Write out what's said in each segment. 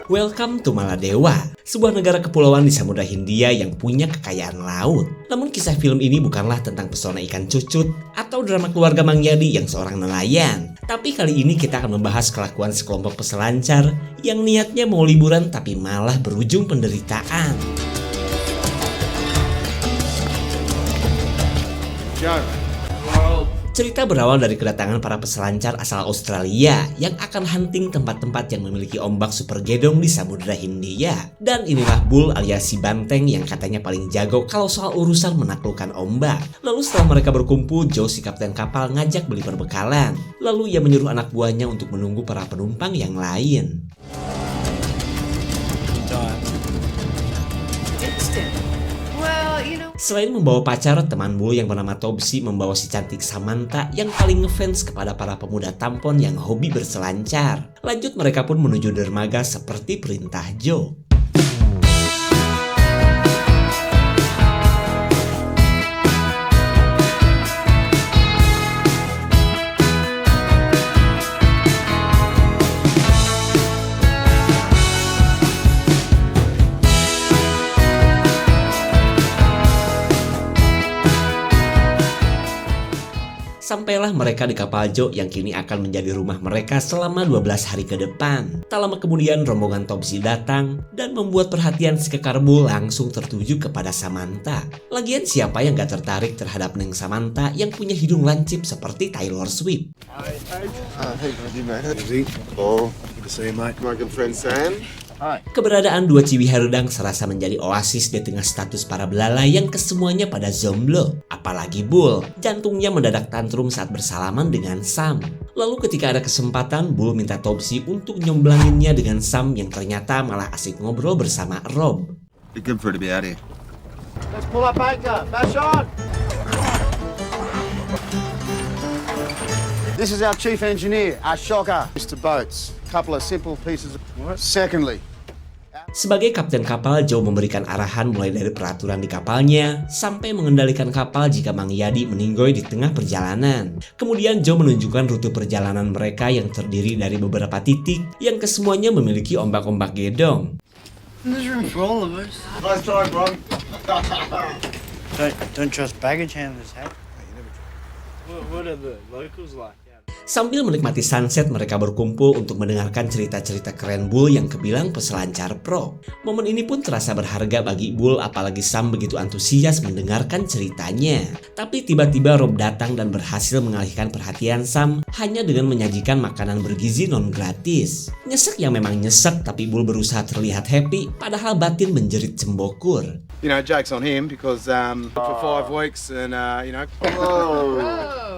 Welcome to Maladewa, sebuah negara kepulauan di Samudra Hindia yang punya kekayaan laut. Namun kisah film ini bukanlah tentang pesona ikan cucut atau drama keluarga Mang Yadi yang seorang nelayan. Tapi kali ini kita akan membahas kelakuan sekelompok peselancar yang niatnya mau liburan tapi malah berujung penderitaan. John. Cerita berawal dari kedatangan para peselancar asal Australia yang akan hunting tempat-tempat yang memiliki ombak super gedong di Samudra Hindia. Dan inilah Bull alias si banteng yang katanya paling jago kalau soal urusan menaklukkan ombak. Lalu setelah mereka berkumpul, Joe si kapten kapal ngajak beli perbekalan. Lalu ia menyuruh anak buahnya untuk menunggu para penumpang yang lain. Selain membawa pacar, teman Bull yang bernama Topsy membawa si cantik Samantha yang paling ngefans kepada para pemuda tampon yang hobi berselancar. Lanjut mereka pun menuju dermaga seperti perintah Joe. Sampailah mereka di kapal Joe yang kini akan menjadi rumah mereka selama 12 hari ke depan. Tak lama kemudian rombongan Topsy datang dan membuat perhatian si kekar Bull langsung tertuju kepada Samantha. Lagian siapa yang gak tertarik terhadap Neng Samantha yang punya hidung lancip seperti Taylor Swift? Hey, mate. Easy. Oh, good to see you, mate. My good friend Sam. Hi. Keberadaan dua ciwi harudang serasa menjadi oasis di tengah status para belalai yang kesemuanya pada jomblo. Apalagi Bull, jantungnya mendadak tantrum saat bersalaman dengan Sam. Lalu ketika ada kesempatan, Bull minta Topsy untuk nyomblanginnya dengan Sam yang ternyata malah asik ngobrol bersama Rob. Be good for it to be out here. Let's pull up anchor. Bash on. This is our chief engineer, our shocker, Mr. Boats. Couple of simple pieces of work. Secondly, sebagai kapten kapal, Joe memberikan arahan mulai dari peraturan di kapalnya sampai mengendalikan kapal jika Mang Yadi meninggoy di tengah perjalanan. Kemudian Joe menunjukkan rute perjalanan mereka yang terdiri dari beberapa titik yang kesemuanya memiliki ombak-ombak gedong. there's room for all of us. Nice try, bro. Don't trust baggage handlers, hey? What are the locals like? Sambil menikmati sunset, mereka berkumpul untuk mendengarkan cerita-cerita keren Bull yang kebilang peselancar pro. Momen ini pun terasa berharga bagi Bull, apalagi Sam begitu antusias mendengarkan ceritanya. Tapi tiba-tiba Rob datang dan berhasil mengalihkan perhatian Sam hanya dengan menyajikan makanan bergizi non gratis. Nyesek yang memang nyesek, tapi Bull berusaha terlihat happy, padahal batin menjerit cembokur. You know, joke's on him because for 5 weeks and you know. Oh.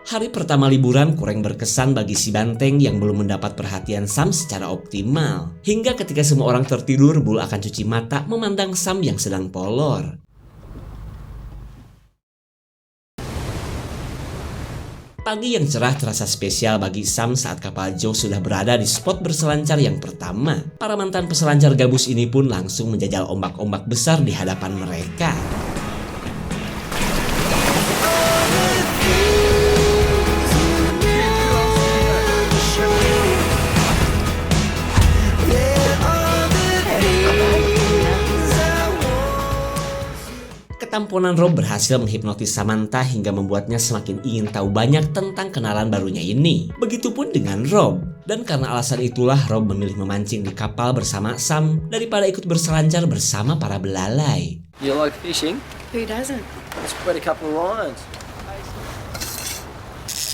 Hari pertama liburan kurang berkesan bagi si banteng yang belum mendapat perhatian Sam secara optimal. Hingga ketika semua orang tertidur, Bull akan cuci mata memandang Sam yang sedang polor. Pagi yang cerah terasa spesial bagi Sam saat kapal Joe sudah berada di spot berselancar yang pertama. Para mantan peselancar gabus ini pun langsung menjajal ombak-ombak besar di hadapan mereka. Ketamponan Rob berhasil menghipnotis Samantha hingga membuatnya semakin ingin tahu banyak tentang kenalan barunya ini. Begitupun dengan Rob. Dan karena alasan itulah Rob memilih memancing di kapal bersama Sam daripada ikut berselancar bersama para belalai. You like fishing? Who doesn't? Let's spread a couple of lines.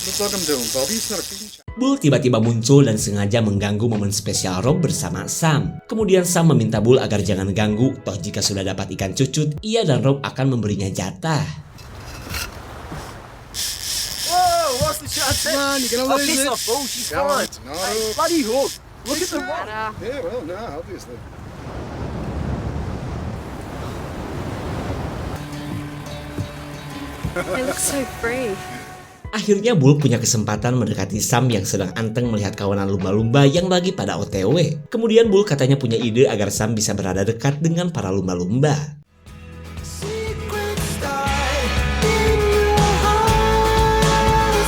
Looks like I'm doing, Bobby. It's not a fishing show. Bull tiba-tiba muncul dan sengaja mengganggu momen spesial Rob bersama Sam. Kemudian Sam meminta Bull agar jangan ganggu, toh jika sudah dapat ikan cucut, ia dan Rob akan memberinya jatah. Whoa, what's the shot? Come on, you're gonna lose piss it. off, Bull. She's Come on, fine. it's not Hey, hook. bloody hook. Look at the rod. Yeah, well, no, obviously. It looks so free. Akhirnya Bull punya kesempatan mendekati Sam yang sedang anteng melihat kawanan lumba-lumba yang lagi pada OTW. Kemudian Bull katanya punya ide agar Sam bisa berada dekat dengan para lumba-lumba. Secret star in your heart.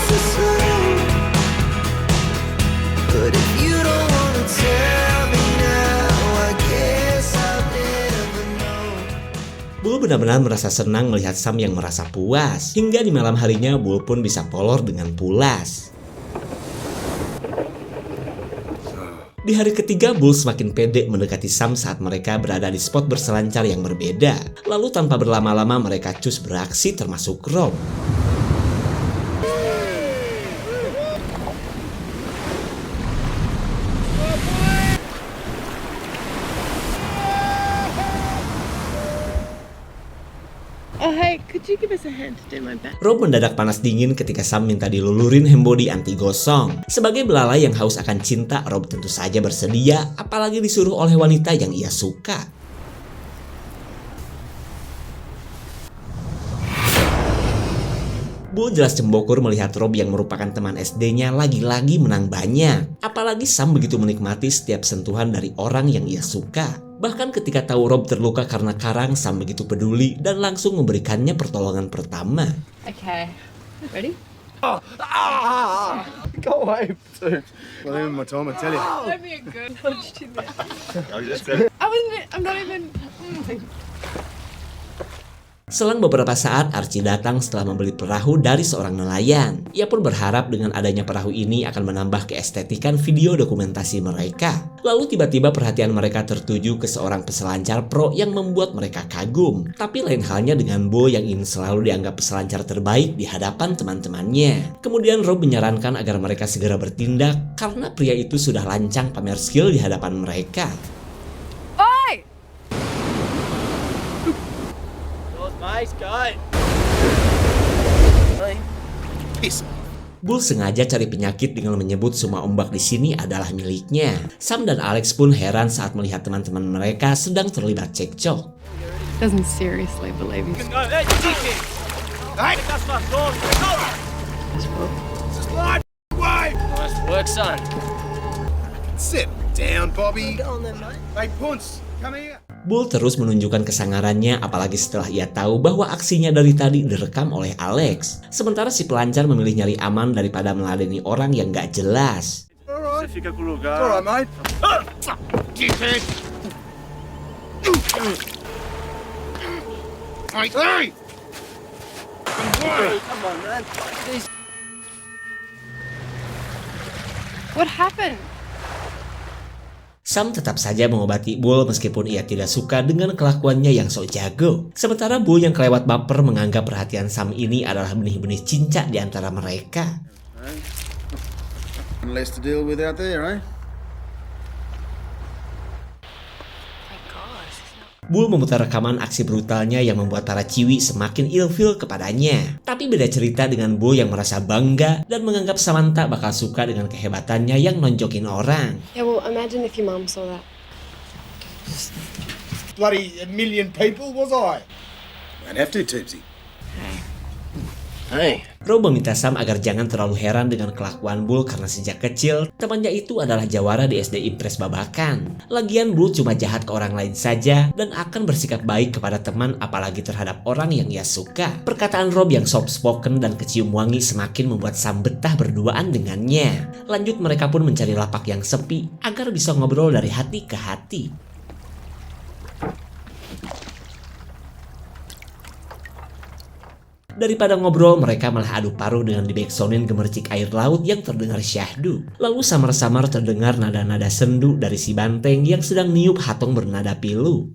Bull benar-benar merasa senang melihat Sam yang merasa puas. Hingga di malam harinya Bull pun bisa polor dengan pulas. Di hari ketiga, Bull semakin pede mendekati Sam saat mereka berada di spot berselancar yang berbeda. Lalu tanpa berlama-lama mereka cus beraksi termasuk Rob. Oh, hey, could you give us a hand to do my back? Rob mendadak panas dingin ketika Sam minta dilulurin handbody anti gosong. Sebagai belalai yang haus akan cinta, Rob tentu saja bersedia, apalagi disuruh oleh wanita yang ia suka. Bull jelas cembokur melihat Rob yang merupakan teman SD-nya lagi-lagi menang banyak. Apalagi Sam begitu menikmati setiap sentuhan dari orang yang ia suka. Bahkan ketika tahu Rob terluka karena karang, Sam begitu peduli dan langsung memberikannya pertolongan pertama. Okay. Ready? Go away, dude. Well, even my time, I tell you. That'd be a good punch to me. I I'm not even. Selang beberapa saat, Archie datang setelah membeli perahu dari seorang nelayan. Ia pun berharap dengan adanya perahu ini akan menambah keestetikan video dokumentasi mereka. Lalu tiba-tiba perhatian mereka tertuju ke seorang peselancar pro yang membuat mereka kagum. Tapi lain halnya dengan Bo yang ingin selalu dianggap peselancar terbaik di hadapan teman-temannya. Kemudian Rob menyarankan agar mereka segera bertindak karena pria itu sudah lancang pamer skill di hadapan mereka. Nice guy. Bull sengaja cari penyakit dengan menyebut semua ombak di sini adalah miliknya. Sam dan Alex pun heran saat melihat teman-teman mereka sedang terlibat cekcok. Doesn't seriously believe he's. No, that's chicken. Hey, that's my sword. Nice work, son. Sit down, Bobby. Go on then, mate. Hey, Punce, come here. Bull terus menunjukkan kesangarannya apalagi setelah ia tahu bahwa aksinya dari tadi direkam oleh Alex. Sementara si pelancar memilih nyari aman daripada meladeni orang yang gak jelas. All right, mate. Dickhead. Hey! Come on, man. What happened? Sam tetap saja mengobati Bull meskipun ia tidak suka dengan kelakuannya yang sok jago. Sementara Bull yang kelewat baper menganggap perhatian Sam ini adalah benih-benih cinca di antara mereka. Less to deal with out there, eh? Bull memutar rekaman aksi brutalnya yang membuat para ciwi semakin ilfil kepadanya. Tapi beda cerita dengan Bull yang merasa bangga dan menganggap Samantha bakal suka dengan kehebatannya yang nonjokin orang. Yeah, well, imagine if your mum saw that. Bloody a million people, was I? Won't have to, Tubesy. Hey. Rob meminta Sam agar jangan terlalu heran dengan kelakuan Bull karena sejak kecil temannya itu adalah jawara di SD Impres babakan. Lagian Bull cuma jahat ke orang lain saja dan akan bersikap baik kepada teman apalagi terhadap orang yang ia suka. Perkataan Rob yang soft spoken dan kecium wangi semakin membuat Sam betah berduaan dengannya. Lanjut mereka pun mencari lapak yang sepi agar bisa ngobrol dari hati ke hati. Daripada ngobrol, mereka malah adu paruh dengan dibacksoundin gemercik air laut yang terdengar syahdu. Lalu samar-samar terdengar nada-nada sendu dari si banteng yang sedang niup hatong bernada pilu.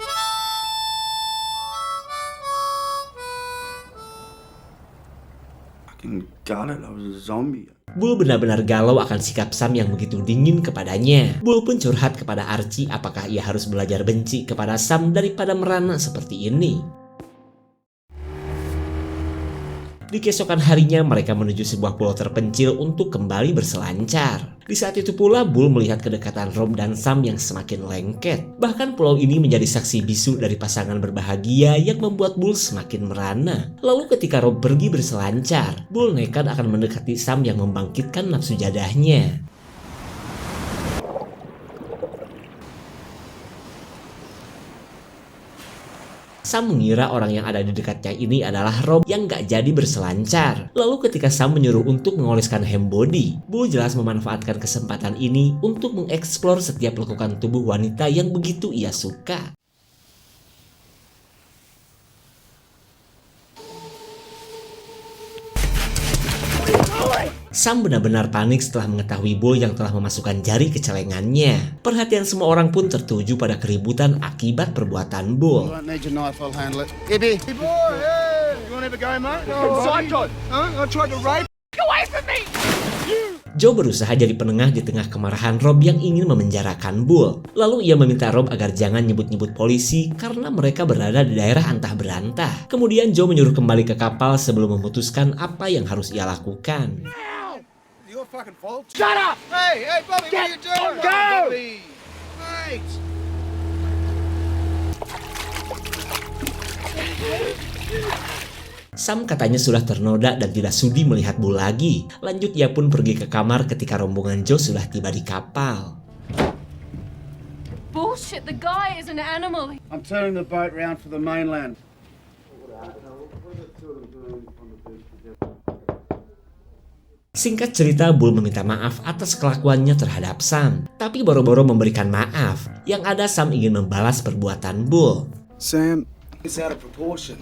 Fucking got it, I was a zombie. Bull benar-benar galau akan sikap Sam yang begitu dingin kepadanya. Bull pun curhat kepada Archie apakah ia harus belajar benci kepada Sam daripada merana seperti ini. Di keesokan harinya mereka menuju sebuah pulau terpencil untuk kembali berselancar. Di saat itu pula Bull melihat kedekatan Rob dan Sam yang semakin lengket. Bahkan pulau ini menjadi saksi bisu dari pasangan berbahagia yang membuat Bull semakin merana. Lalu ketika Rob pergi berselancar, Bull nekat akan mendekati Sam yang membangkitkan nafsu jadahnya. Sam mengira orang yang ada di dekatnya ini adalah Rob yang gak jadi berselancar. Lalu ketika Sam menyuruh untuk mengoleskan handbody, Bull jelas memanfaatkan kesempatan ini untuk mengeksplor setiap lekukan tubuh wanita yang begitu ia suka. Sam benar-benar panik setelah mengetahui Bull yang telah memasukkan jari ke celengannya. Perhatian semua orang pun tertuju pada keributan akibat perbuatan Bull. I don't need your knife, I'll handle it. Ibby. Hey boy, yeah. You want to have a go, mate? Psycho. I tried to rape. Joe berusaha jadi penengah di tengah kemarahan Rob yang ingin memenjarakan Bull. Lalu ia meminta Rob agar jangan nyebut-nyebut polisi karena mereka berada di daerah antah berantah. Kemudian Joe menyuruh kembali ke kapal sebelum memutuskan apa yang harus ia lakukan. Your fucking fault. Shut up! Hey, Bobby, what are you doing? Go! Bobby. Mate. Sam katanya sudah ternoda dan tidak sudi melihat Bull lagi. Lanjut ia pun pergi ke kamar ketika rombongan Joe sudah tiba di kapal. Bullshit, the guy is an animal. I'm turning the boat round for the mainland. Singkat cerita, Bull meminta maaf atas kelakuannya terhadap Sam. Tapi boro-boro memberikan maaf. Yang ada Sam ingin membalas perbuatan Bull. Sam, it's out of proportion.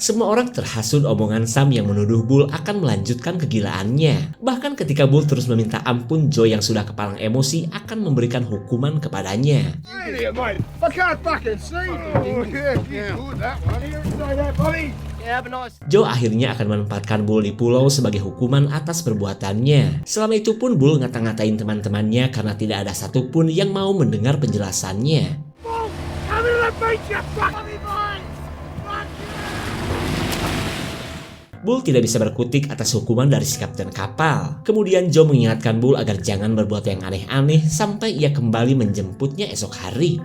Semua orang terhasut omongan Sam yang menuduh Bull akan melanjutkan kegilaannya. Bahkan ketika Bull terus meminta ampun, Joe yang sudah kepalang emosi akan memberikan hukuman kepadanya. Idiot, mate. I can't fucking see. Oh, yeah, good, that one. You say that, Bobby. Yeah, have a nice. Joe akhirnya akan menempatkan Bull di pulau sebagai hukuman atas perbuatannya. Selama itu pun Bull ngata-ngatain teman-temannya karena tidak ada satupun yang mau mendengar penjelasannya. Bull tidak bisa berkutik atas hukuman dari si kapten kapal. Kemudian Joe mengingatkan Bull agar jangan berbuat yang aneh-aneh sampai ia kembali menjemputnya esok hari.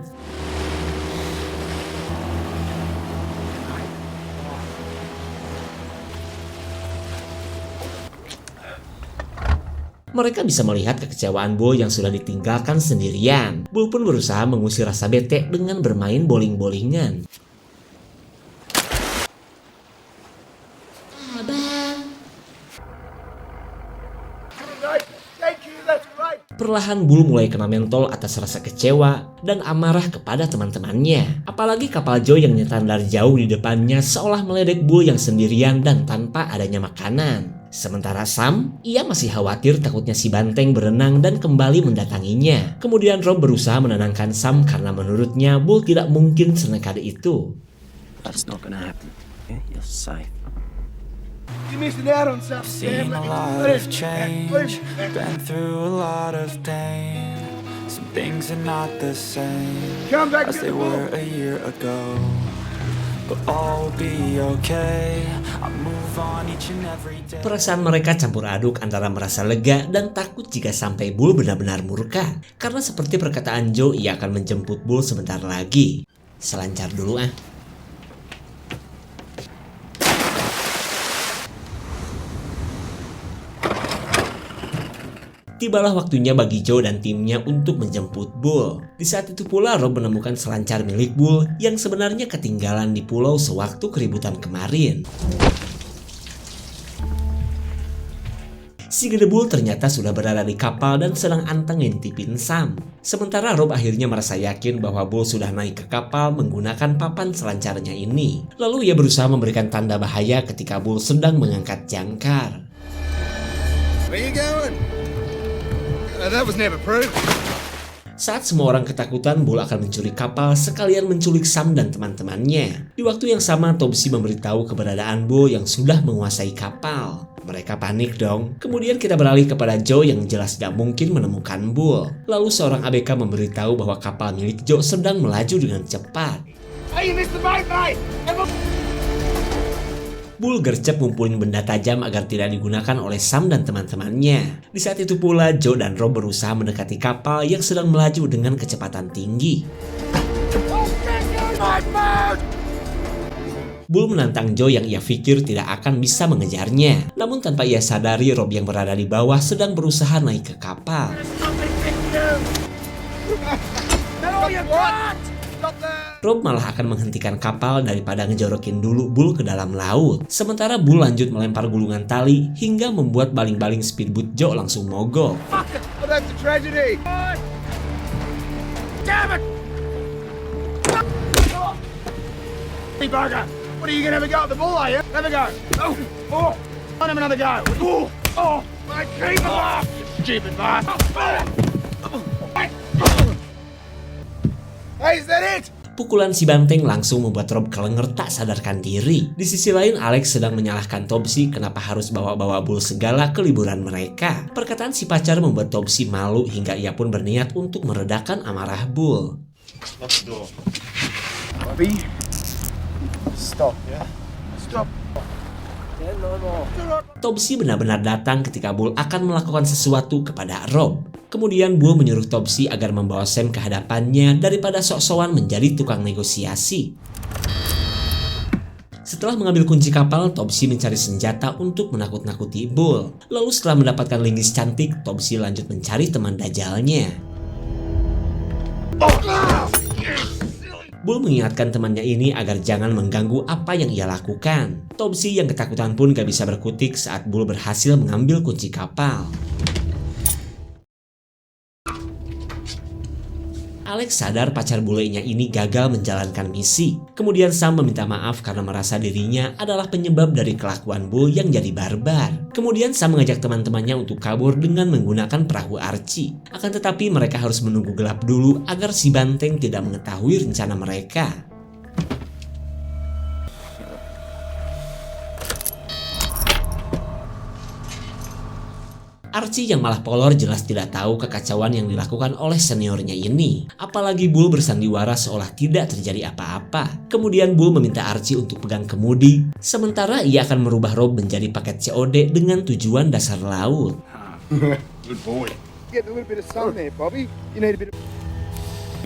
Mereka bisa melihat kekecewaan Bull yang sudah ditinggalkan sendirian. Bull pun berusaha mengusir rasa bete dengan bermain bowling-bowlingan. Perlahan Bull mulai kena mentol atas rasa kecewa dan amarah kepada teman-temannya. Apalagi kapal Joe yang nyetan dari jauh di depannya seolah meledek Bull yang sendirian dan tanpa adanya makanan. Sementara Sam, ia masih khawatir takutnya si banteng berenang dan kembali mendatanginya. Kemudian Rob berusaha menenangkan Sam karena menurutnya Bull tidak mungkin senekade itu. That's not gonna happen. Yeah, you're safe. You're missing out on something. Seen a lot of change, been through a lot of pain. Some things are not the same Come back as to they the were a year ago. But all will be okay. I move on each and every day. Perasaan mereka campur aduk antara merasa lega dan takut jika sampai Bull benar-benar murka. Karena seperti perkataan Joe, ia akan menjemput Bull sebentar lagi. Selancar dulu ah. Tibalah waktunya bagi Joe dan timnya untuk menjemput Bull. Di saat itu pula Rob menemukan selancar milik Bull yang sebenarnya ketinggalan di pulau sewaktu keributan kemarin. Si gede Bull ternyata sudah berada di kapal dan sedang anteng ngintipin Sam. Sementara Rob akhirnya merasa yakin bahwa Bull sudah naik ke kapal menggunakan papan selancarnya ini. Lalu ia berusaha memberikan tanda bahaya ketika Bull sedang mengangkat jangkar. Where you going? That was never proved. Saat semua orang ketakutan, Bull akan mencuri kapal sekalian menculik Sam dan teman-temannya. Di waktu yang sama, Topsy memberitahu keberadaan Bull yang sudah menguasai kapal. Mereka panik dong. Kemudian kita beralih kepada Joe yang jelas tidak mungkin menemukan Bull. Lalu seorang ABK memberitahu bahwa kapal milik Joe sedang melaju dengan cepat. Hey, you missed the boat, mate! Bull gercep ngumpulin benda tajam agar tidak digunakan oleh Sam dan teman-temannya. Di saat itu pula, Joe dan Rob berusaha mendekati kapal yang sedang melaju dengan kecepatan tinggi. Bull menantang Joe yang ia pikir tidak akan bisa mengejarnya. Namun tanpa ia sadari, Rob yang berada di bawah sedang berusaha naik ke kapal. Rob malah akan menghentikan kapal daripada ngejorokin dulu Bull ke dalam laut. Sementara Bull lanjut melempar gulungan tali hingga membuat baling-baling speedboat Joe langsung mogok. Hey, bugger. What are you gonna have a go at the ball, are you? Have a go. Oh, oh. I'll have another go. Oh, oh. My keeper. Oh, you stupid bastard. Hey, is that it? Pukulan si banteng langsung membuat Rob kelenger tak sadarkan diri. Di sisi lain, Alex sedang menyalahkan Topsy kenapa harus bawa-bawa Bull segala ke liburan mereka. Perkataan si pacar membuat Topsy malu hingga ia pun berniat untuk meredakan amarah Bull. Lock the door. Bobby. Stop, yeah? Stop. Topsy benar-benar datang ketika Bull akan melakukan sesuatu kepada Rob. Kemudian Bull menyuruh Topsy agar membawa Sam ke hadapannya daripada sok-sokan menjadi tukang negosiasi. Setelah mengambil kunci kapal, Topsy mencari senjata untuk menakut-nakuti Bull. Lalu setelah mendapatkan linggis cantik, Topsy lanjut mencari teman dajalnya. Bull mengingatkan temannya ini agar jangan mengganggu apa yang ia lakukan. Topsy yang ketakutan pun gak bisa berkutik saat Bull berhasil mengambil kunci kapal. Alex sadar pacar bulenya ini gagal menjalankan misi. Kemudian Sam meminta maaf karena merasa dirinya adalah penyebab dari kelakuan Bull yang jadi barbar. Kemudian Sam mengajak teman-temannya untuk kabur dengan menggunakan perahu Archie. Akan tetapi mereka harus menunggu gelap dulu agar si banteng tidak mengetahui rencana mereka. Archie yang malah polos jelas tidak tahu kekacauan yang dilakukan oleh seniornya ini. Apalagi Bull bersandiwara seolah tidak terjadi apa-apa. Kemudian Bull meminta Archie untuk pegang kemudi, sementara ia akan merubah Rob menjadi paket COD dengan tujuan dasar laut. Good boy. Get a little bit of sun there, Bobby. You need a bit of...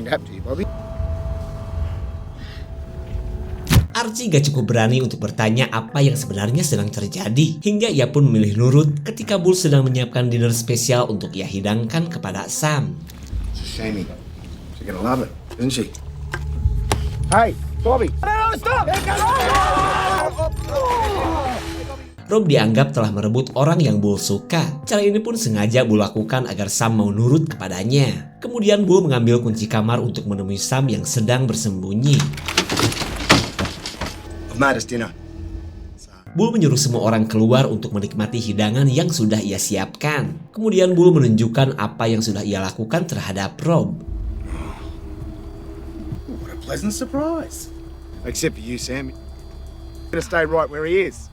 Happy to you, Bobby. Archie gak cukup berani untuk bertanya apa yang sebenarnya sedang terjadi, hingga ia pun memilih nurut ketika Bull sedang menyiapkan dinner spesial untuk ia hidangkan kepada Sam. It's a shame. She's gonna love it, isn't she? Hey, Bobby. No, stop! Rob dianggap telah merebut orang yang Bull suka. Cara ini pun sengaja Bull lakukan agar Sam mau nurut kepadanya. Kemudian Bull mengambil kunci kamar untuk menemui Sam yang sedang bersembunyi. Dinner. Bull menyuruh semua orang keluar untuk menikmati hidangan yang sudah ia siapkan. Kemudian Bull menunjukkan apa yang sudah ia lakukan terhadap Rob. What a pleasant surprise. Except for you, Sam. You're gonna stay right where he is.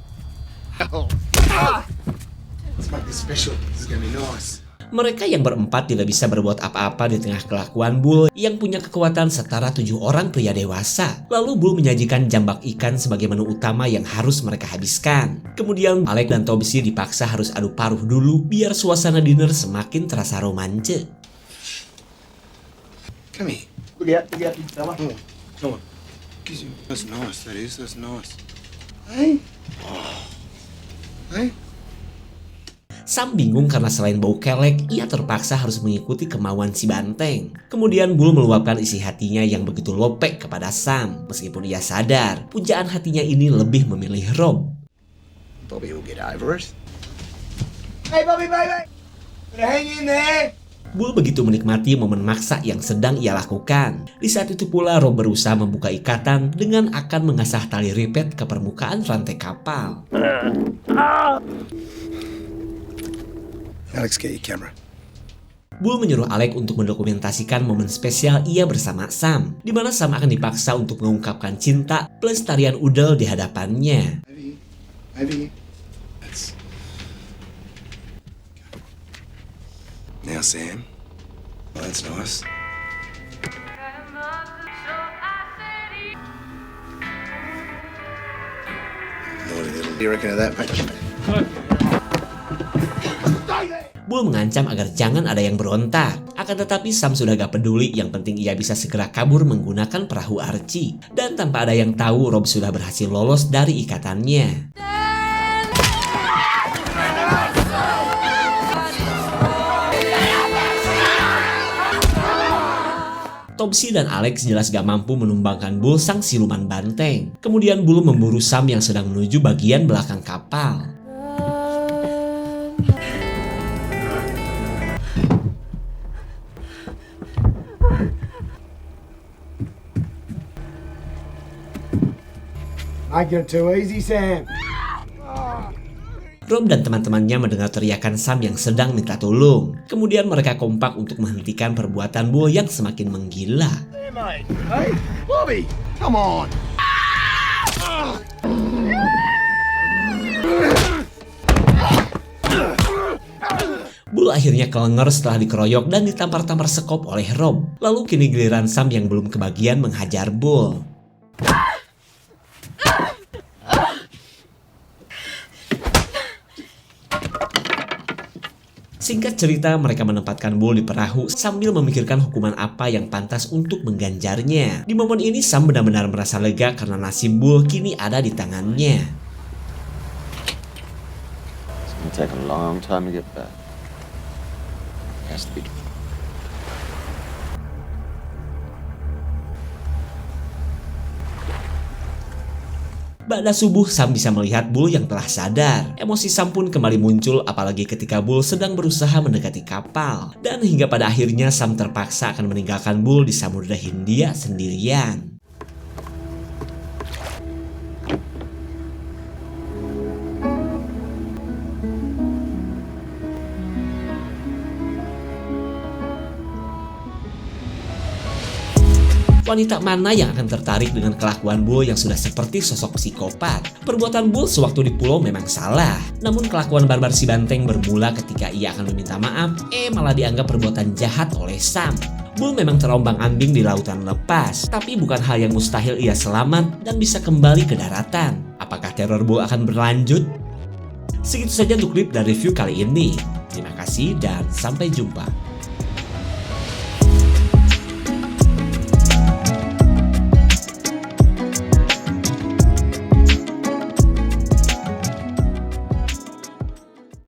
Let's make this special. This is gonna be nice. Mereka yang berempat tidak bisa berbuat apa-apa di tengah kelakuan Bull yang punya kekuatan setara 7 orang pria dewasa. Lalu Bull menyajikan jambak ikan sebagai menu utama yang harus mereka habiskan. Kemudian Alex dan Topsy dipaksa harus adu paruh dulu biar suasana dinner semakin terasa romantis. Come here. Look out, big fella. Come on. That's nice, that is. That's nice. Hey? Oh. Hey? Sam bingung karena selain bau kelek, ia terpaksa harus mengikuti kemauan si banteng. Kemudian Bull meluapkan isi hatinya yang begitu lopek kepada Sam. Meskipun ia sadar, pujaan hatinya ini lebih memilih Rob. Bobby will get over it. Hey, Bobby, baby! Gonna hang in there! Bull begitu menikmati momen maksa yang sedang ia lakukan. Di saat itu pula Rob berusaha membuka ikatan dengan akan mengasah tali ripet ke permukaan rantai kapal. Alex, get your camera. Bull menyuruh Alex untuk mendokumentasikan momen spesial ia bersama Sam, di mana Sam akan dipaksa untuk mengungkapkan cinta plus tarian udel di hadapannya. Maybe. That's... Now, Sam. Oh, that's nice. What do you reckon of that, mate? Bull mengancam agar jangan ada yang berontak. Akan tetapi Sam sudah gak peduli, yang penting ia bisa segera kabur menggunakan perahu Archie. Dan tanpa ada yang tahu, Rob sudah berhasil lolos dari ikatannya. Topsy dan Alex jelas gak mampu menumbangkan Bull sang siluman banteng. Kemudian Bull memburu Sam yang sedang menuju bagian belakang kapal. Taking it too easy, Sam. Rob dan teman-temannya mendengar teriakan Sam yang sedang minta tolong. Kemudian mereka kompak untuk menghentikan perbuatan Bull yang semakin menggila. Hey, mate. Hey, Bobby, come on. Bull akhirnya kelenger setelah dikeroyok dan ditampar-tampar sekop oleh Rob. Lalu kini giliran Sam yang belum kebagian menghajar Bull. Singkat cerita, mereka menempatkan Bull di perahu sambil memikirkan hukuman apa yang pantas untuk mengganjarnya. Di momen ini Sam benar-benar merasa lega karena nasib Bull kini ada di tangannya. It's gonna take a long time to get back. It has to be. Ba'da subuh, Sam bisa melihat Bull yang telah sadar. Emosi Sam pun kembali muncul apalagi ketika Bull sedang berusaha mendekati kapal. Dan hingga pada akhirnya Sam terpaksa akan meninggalkan Bull di Samudra Hindia sendirian. Wanita mana yang akan tertarik dengan kelakuan Bull yang sudah seperti sosok psikopat? Perbuatan Bull sewaktu di pulau memang salah. Namun kelakuan barbar si banteng bermula ketika ia akan meminta maaf, malah dianggap perbuatan jahat oleh Sam. Bull memang terombang-ambing di lautan lepas, tapi bukan hal yang mustahil ia selamat dan bisa kembali ke daratan. Apakah teror Bull akan berlanjut? Segitu saja untuk klip dan review kali ini. Terima kasih dan sampai jumpa.